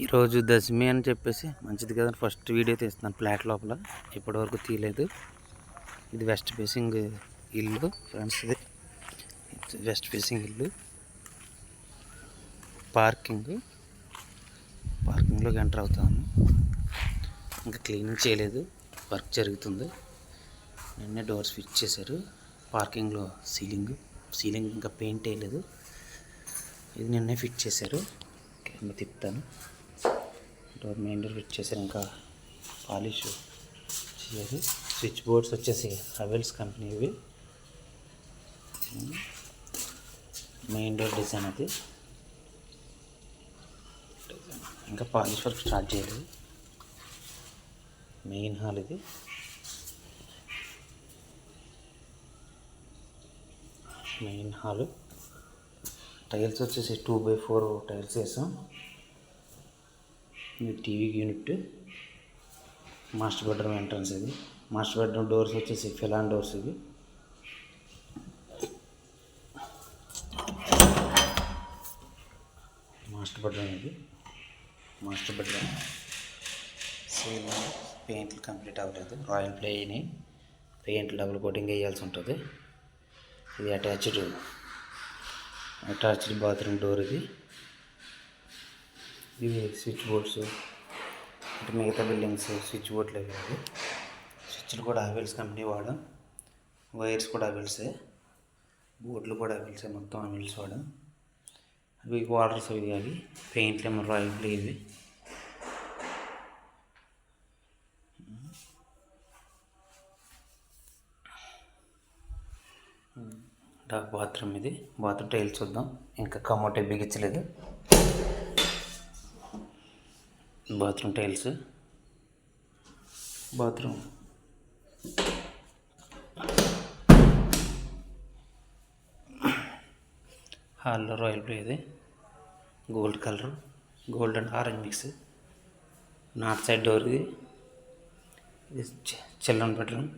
ఈరోజు దశమి అని చెప్పేసి మంచిది కదా ఫస్ట్ వీడియో తీస్తున్నాను ఫ్లాట్ లోపల. ఇప్పటివరకు తీయలేదు. ఇది వెస్ట్ ఫేసింగ్ ఇల్లు ఫ్రెండ్స్. ఇది వెస్ట్ ఫేసింగ్ ఇల్లు. పార్కింగ్లోకి ఎంటర్ అవుతాను. ఇంకా క్లీనింగ్ చేయలేదు, వర్క్ జరుగుతుంది. నిన్నే డోర్స్ ఫిట్ చేశారు. పార్కింగ్లో సీలింగ్ ఇంకా పెయింట్ వేయలేదు. ఇది నిన్నే ఫిట్ చేశారు. కింద తిప్పుతాను. మెయిన్ డోర్ ఫిట్ చేశారు, ఇంకా పాలిష్ చేయాలి. స్విచ్ బోర్డ్స్ వచ్చేసి హెవెల్స్ కంపెనీ ఇవి. మెయిన్ డోర్ డిజైన్ అది. ఇంకా పాలిష్ వర్క్ స్టార్ట్ చేయలేదు. మెయిన్ హాల్ ఇది. మెయిన్ హాల్ టైల్స్ వచ్చేసి 2x4 టైల్స్ వేసాం. ఇది TV unit. Master bedroom entrance ఇది. మాస్టర్ బెడ్రూమ్ డోర్స్ వచ్చేసి ఫిలాన్ డోర్స్ ఇవి. మాస్టర్ బెడ్రూమ్ ఇది. మాస్టర్ బెడ్రూమ్ సీలింగ్ పెయింట్లు కంప్లీట్ అవ్వలేదు. రాయల్ ప్లే అయినాయి. పెయింట్లు డబుల్ కోటింగ్ వేయాల్సి ఉంటుంది. ఇది అటాచ్డ్ బాత్రూమ్ డోర్ ఇది. ఇవి స్విచ్ బోర్డ్స్. అంటే మిగతా బిల్డింగ్స్ స్విచ్ బోర్డ్లు అవి. స్విచ్లు కూడా హెవెల్స్ కంపెనీ వాడాం. వైర్స్ కూడా హెవెల్సే. బోర్డులు కూడా హెవెల్సే. మొత్తం హెవెల్స్ వాడాం. అవి వాటర్స్ అవి. అవి పెయింట్లు ఏమో రాయల్ ప్లే ఇవి. బాత్రూమ్ ఇది. బాత్రూమ్ టైల్స్ చూద్దాం. ఇంకా కమోటే బిగించలేదు. Bathroom tiles. బాత్రూమ్ హాల్లో రాయల్ ప్లే ఇది. Gold colour, gold and orange mix. North side door ఇది. ఇది చిల్డ్రన్ బెడ్రూమ్.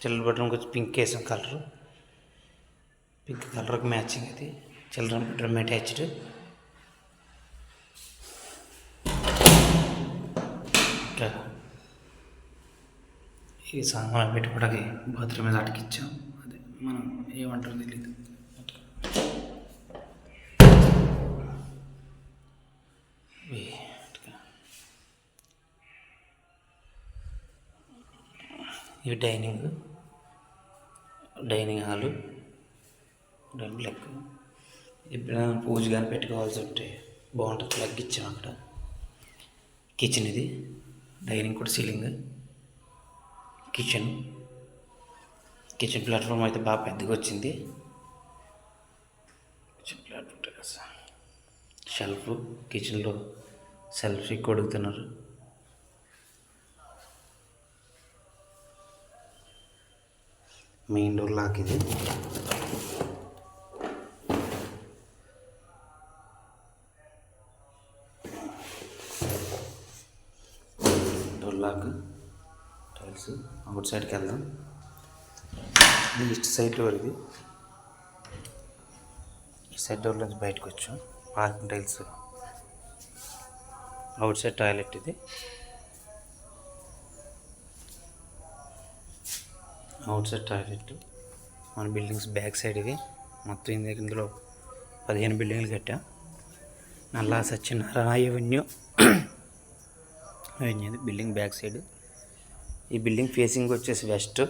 చిల్డ్రన్ బెడ్రూమ్కి వచ్చి పింక్ వేసాం కలర్. పింక్ కలర్కి మ్యాచింగ్ ఇది. Children bedroom attached. ఈ సామాన్ పెట్టుకోవడానికి బాత్రూమ్ మీద అటకిచ్చాం. అదే మనం ఏమంటారో తెలియదు. ఇవి డైనింగ్ హాలు. లెగ్ ఎప్పుడైనా పూజ కానీ పెట్టుకోవాల్సి ఉంటే బాగుంటుంది. లెగ్ ఇచ్చాం అక్కడ. కిచెన్ ఇది. డైనింగ్ కూడా సీలింగ్. కిచెన్ ప్లాట్ఫామ్ అయితే బాగా పెద్దగా వచ్చింది. Kitchen platform shelf. కిచెన్లో సెల్ఫ్ కొడుకుతున్నారు. మెయిన్ డోర్ లాక్ ఇది. Door lock tiles. అవుట్ సైడ్కి వెళ్దాం. ఇది ఈస్ట్ సైడ్ డోర్ ఇది. ఈ సైడ్ డోర్ నుంచి బయటకు వచ్చాం. Parking tiles. Outside toilet ఇది. Outside toilet. మన బిల్డింగ్స్ బ్యాక్ సైడ్ ఇవి. మొత్తం ఇందులో 15 బిల్డింగ్లు కట్టా. Nalla Satyanarayana avenue building back side. ఈ బిల్డింగ్ ఫేసింగ్ వచ్చేసి వెస్ట్.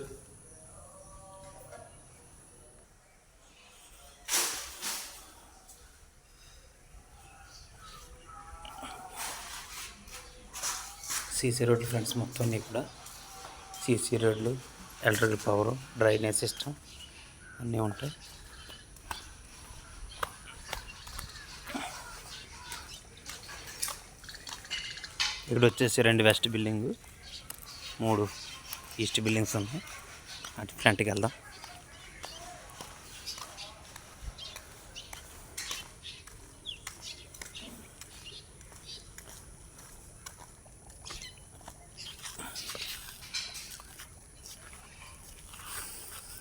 సీసీ రోడ్లు ఫ్రెండ్స్. మొత్తం అన్నీ కూడా సీసీ రోడ్లు, ఎలక్ట్రికల్ పవర్, డ్రైనేజ్ సిస్టమ్ అన్నీ ఉంటాయి. ఇక్కడ వచ్చేసి 2 వెస్ట్ బిల్డింగ్, 3 ఈస్ట్ బిల్డింగ్స్ ఉన్నాయి. అటు ఫ్రంట్కి వెళ్దాం.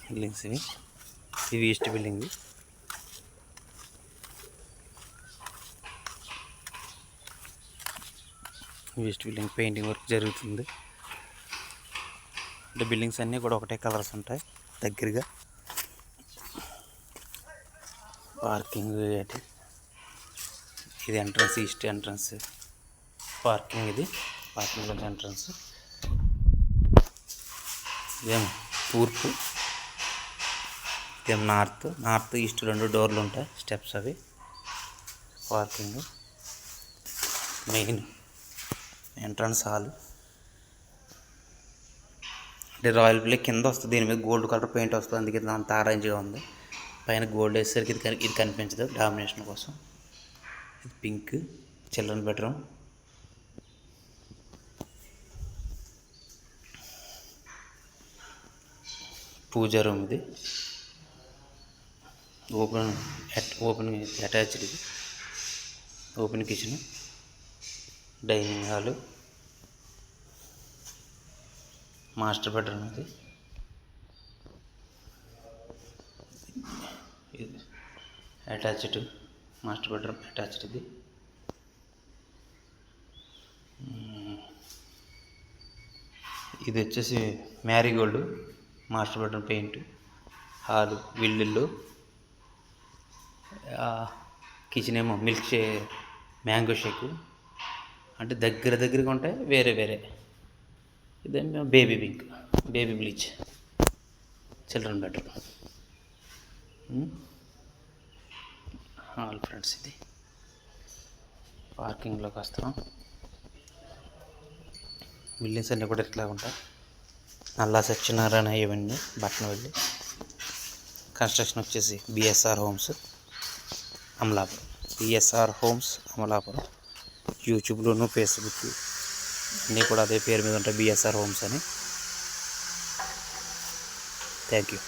బిల్డింగ్స్ ఇవి east building. East building painting work జరుగుతుంది. అంటే బిల్డింగ్స్ అన్నీ కూడా ఒకటే కలర్స్ ఉంటాయి దగ్గరగా. పార్కింగ్ ఇది ఎంట్రన్స్, ఈస్ట్ ఎంట్రన్స్ పార్కింగ్. ఇది పార్కింగ్ నుంచి ఎంట్రన్స్. ఇదేం తూర్పు, ఇదేం నార్త్ ఈస్ట్ 2 డోర్లు ఉంటాయి, స్టెప్స్ అవి. Parking, main entrance hall. అంటే రాయల్ ప్లే కింద వస్తుంది, దీని మీద గోల్డ్ కలర్ పెయింట్ వస్తుంది, అందుకే అంత ఆరెంజ్గా ఉంది. పైన గోల్డ్ వేసేసరికి ఇది కనిపించదు డామినేషన్ కోసం. ఇది pink children bedroom. Puja room ఇది. Open attached. ఇది open kitchen. Dining hall, master bedroom. ఇది అటాచ్డ్ మాస్టర్ బెడ్రూమ్, అటాచ్డ్. ఇది వచ్చేసి marigold master bedroom paint. Hall విల్లిల్లు. కిచెన్ ఏమో మ్యాంగో షేక్. అంటే దగ్గరగా ఉంటాయి, వేరే. ఇదేమో baby pink, baby bleach, children bedroom. Hall friends. ఇది పార్కింగ్లోకి వస్తాం. బిల్డింగ్స్ అన్నీ కూడా ఇట్లా ఉంటాయి. నల్లా సత్యనారాయణ ఇవన్నీ బట్నవెల్లి. కన్స్ట్రక్షన్ వచ్చేసి BSR homes Amalapuram. BSR homes Amalapuram. యూట్యూబ్లోను ఫేస్బుక్ అన్నీ కూడా అదే పేరు మీద ఉంటాయి, బిఎస్ఆర్ హోమ్స్ అని. Thank you.